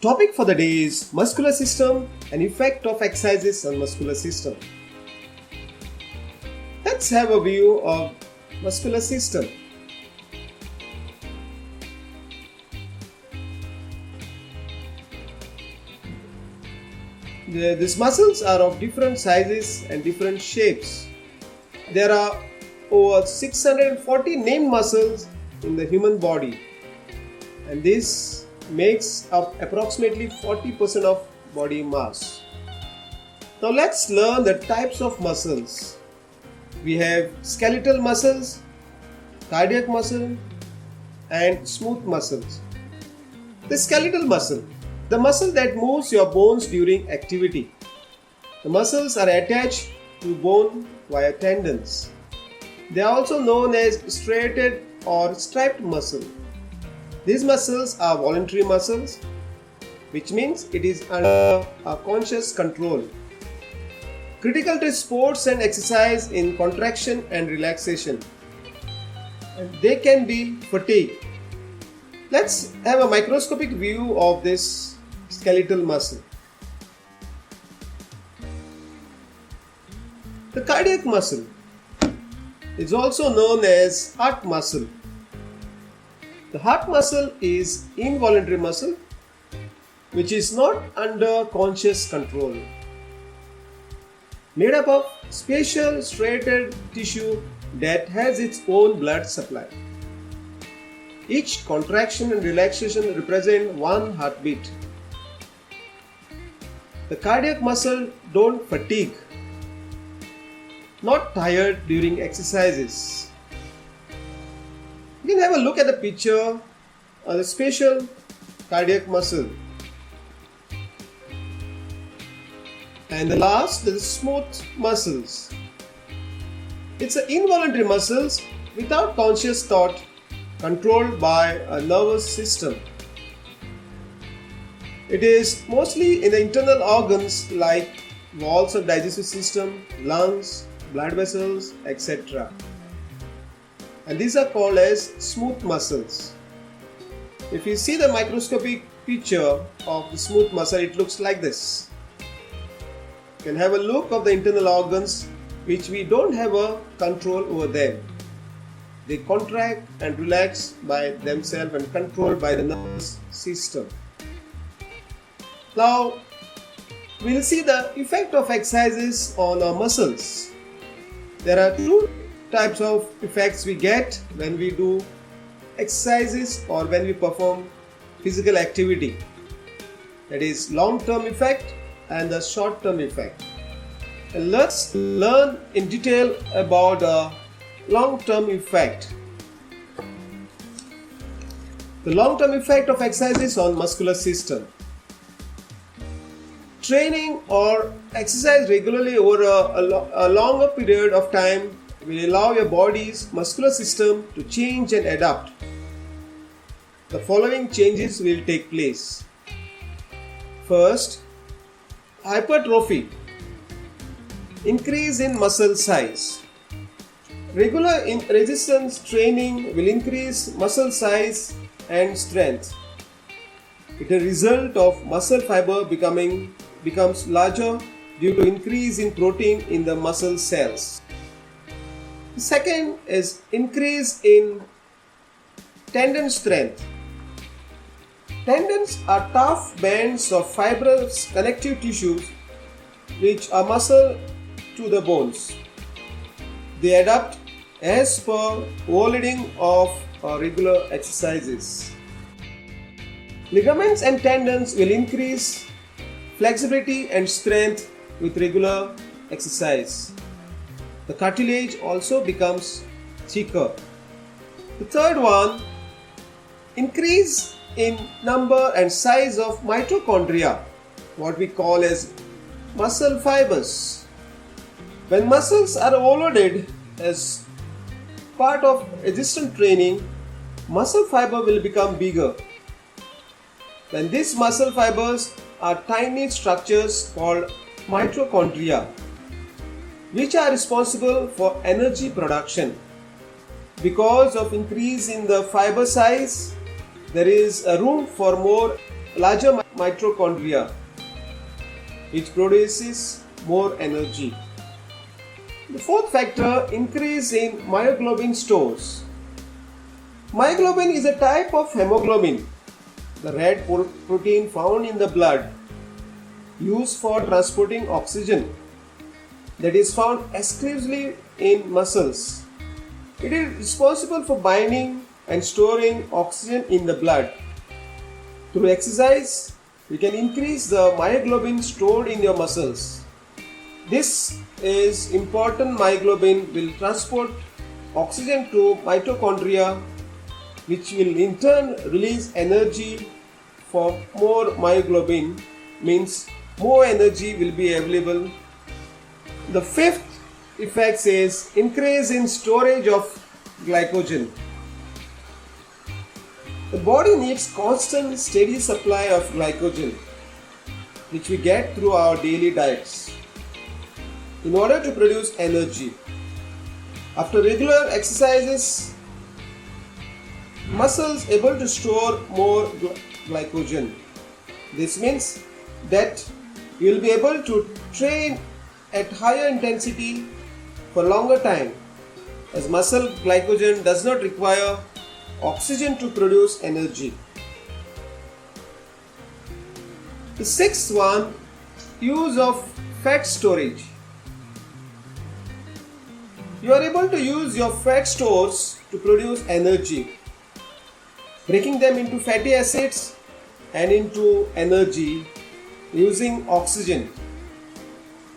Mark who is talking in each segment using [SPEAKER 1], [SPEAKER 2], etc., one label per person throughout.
[SPEAKER 1] Topic for the day is muscular system and effect of exercises on muscular system. Let's have a view of muscular system. These muscles are of different sizes and different shapes. There are over 640 named muscles in the human body, and this makes up approximately 40% of body mass. Now let's learn the types of muscles. We have skeletal muscles, cardiac muscle, and smooth muscles. The skeletal muscle, the muscle that moves your bones during activity. The muscles are attached to bone via tendons. They are also known as striated or striped muscle. These muscles are voluntary muscles, which means it is under a conscious control. Critical to sports and exercise in contraction and relaxation. And they can be fatigue. Let's have a microscopic view of this skeletal muscle. The cardiac muscle is also known as heart muscle. The heart muscle is involuntary muscle which is not under conscious control, made up of special striated tissue that has its own blood supply. Each contraction and relaxation represent one heartbeat. The cardiac muscle don't fatigue, not tired during exercises. You can have a look at the picture of the special cardiac muscle. And the last, the smooth muscles. It's an involuntary muscles without conscious thought, controlled by a nervous system. It is mostly in the internal organs like walls of digestive system, lungs, blood vessels, etc. And these are called as smooth muscles. If you see the microscopic picture of the smooth muscle, it looks like this. You can have a look of the internal organs which we don't have a control over them. They contract and relax by themselves and controlled by the nervous system. Now, we'll see the effect of exercises on our muscles. There are two types of effects we get when we do exercises or when we perform physical activity. That is long-term effect and the short-term effect. And let's learn in detail about the long-term effect. The long-term effect of exercises on muscular system. Training or exercise regularly over a longer period of time will allow your body's muscular system to change and adapt. The following changes will take place. First, hypertrophy, increase in muscle size. Regular resistance training will increase muscle size and strength. It is a result of muscle fiber becomes larger due to increase in protein in the muscle cells. The second is increase in tendon strength. Tendons are tough bands of fibrous connective tissues which are muscle to the bones. They adapt as per overloading of regular exercises. Ligaments and tendons will increase flexibility and strength with regular exercise. The cartilage also becomes thicker. The third one, increase in number and size of mitochondria, what we call as muscle fibers. When muscles are overloaded as part of resistance training, muscle fiber will become bigger. When these muscle fibers are tiny structures called mitochondria, which are responsible for energy production. Because of increase in the fiber size, there is a room for more larger mitochondria, which produces more energy. The fourth factor, increase in myoglobin stores. Myoglobin is a type of hemoglobin, the red protein found in the blood, used for transporting oxygen, that is found exclusively in muscles. It is responsible for binding and storing oxygen in the blood. Through exercise, you can increase the myoglobin stored in your muscles. This is important. Myoglobin will transport oxygen to mitochondria, which will in turn release energy. For more myoglobin means more energy will be available. The fifth effect is increase in storage of glycogen. The body needs constant steady supply of glycogen, which we get through our daily diets, in order to produce energy. After regular exercises, muscles able to store more glycogen. This means that you will be able to train at higher intensity for longer time, as muscle glycogen does not require oxygen to produce energy. The sixth one, use of fat storage. You are able to use your fat stores to produce energy, breaking them into fatty acids and into energy using oxygen,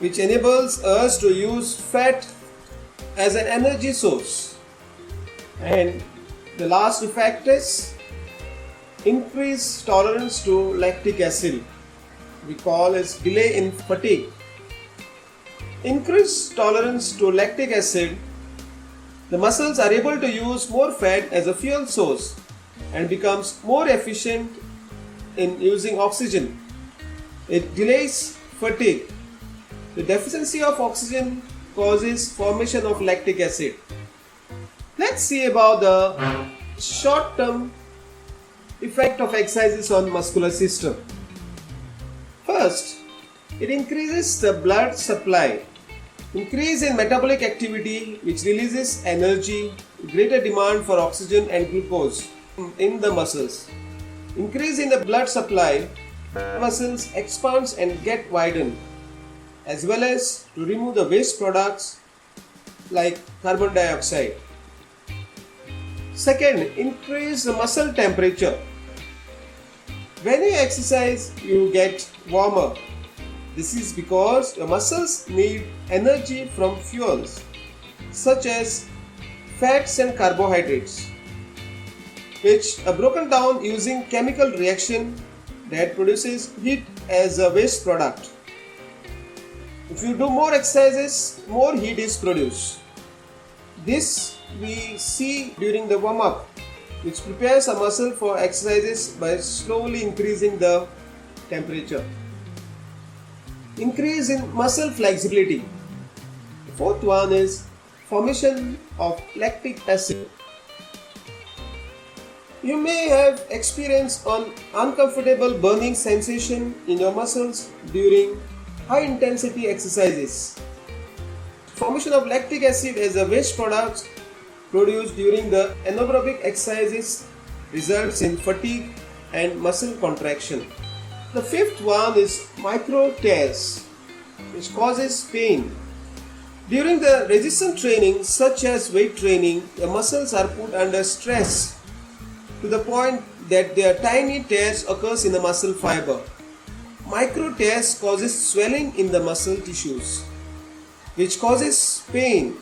[SPEAKER 1] which enables us to use fat as an energy source. And the last effect is increased tolerance to lactic acid, we call as delay in fatigue. Increased tolerance to lactic acid, the muscles are able to use more fat as a fuel source and becomes more efficient in using oxygen. It delays fatigue. The deficiency of oxygen causes formation of lactic acid. Let's see about the short-term effect of exercises on muscular system. First, it increases the blood supply. Increase in metabolic activity, which releases energy, greater demand for oxygen and glucose in the muscles. Increase in the blood supply, muscles expand and get widened, as well as to remove the waste products like carbon dioxide. Second, increase the muscle temperature. When you exercise, you get warmer. This is because your muscles need energy from fuels such as fats and carbohydrates, which are broken down using chemical reaction that produces heat as a waste product. If you do more exercises, more heat is produced. This we see during the warm-up, which prepares a muscle for exercises by slowly increasing the temperature. Increase in muscle flexibility. The fourth one is formation of lactic acid. You may have experienced an uncomfortable burning sensation in your muscles during high intensity exercises. Formation of lactic acid as a waste product produced during the anaerobic exercises results in fatigue and muscle contraction. The fifth one is micro tears, which causes pain. During the resistance training, such as weight training, the muscles are put under stress to the point that their tiny tears occurs in the muscle fiber. Micro tears causes swelling in the muscle tissues, which causes pain.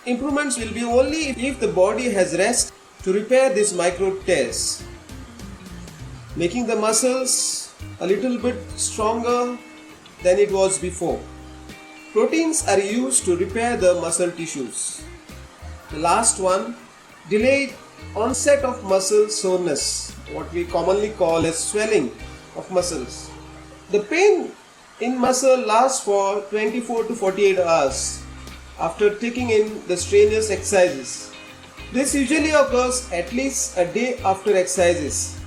[SPEAKER 1] Improvements will be only if the body has rest to repair these micro tears, making the muscles a little bit stronger than it was before. Proteins are used to repair the muscle tissues. The last one, delayed onset of muscle soreness, what we commonly call as swelling of muscles. The pain in muscle lasts for 24 to 48 hours after taking in the strenuous exercises. This usually occurs at least a day after exercises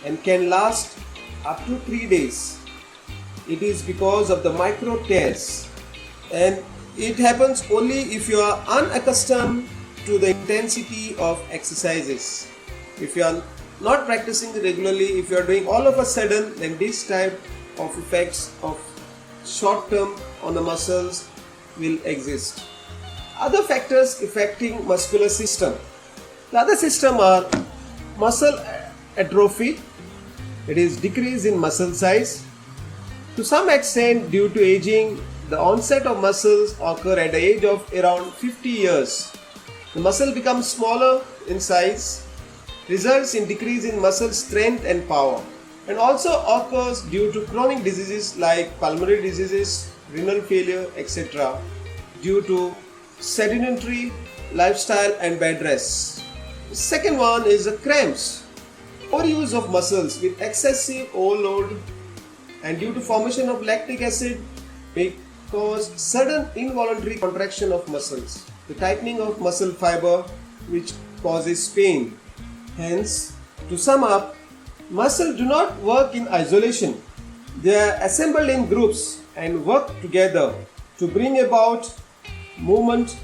[SPEAKER 1] and can last up to 3 days. It is because of the micro tears, and it happens only if you are unaccustomed to the intensity of exercises. If you are not practicing regularly, if you are doing all of a sudden, then this type of effects of short term on the muscles will exist. Other factors affecting muscular system. The other system are muscle atrophy, it is decrease in muscle size. To some extent, due to aging, the onset of muscles occur at the age of around 50 years. The muscle becomes smaller in size, results in decrease in muscle strength and power, and also occurs due to chronic diseases like pulmonary diseases, renal failure, etc. due to sedentary lifestyle and bed rest. The second one is the cramps, overuse of muscles with excessive overload and due to formation of lactic acid may cause sudden involuntary contraction of muscles, the tightening of muscle fiber which causes pain. Hence, to sum up, muscles do not work in isolation. They are assembled in groups and work together to bring about movement.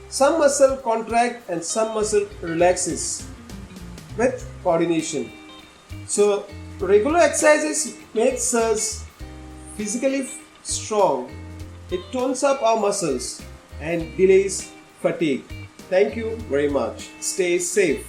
[SPEAKER 1] Some muscle contract and some muscle relaxes with coordination. So regular exercises makes us physically strong. It tones up our muscles and delays fatigue. Thank you very much. Stay safe.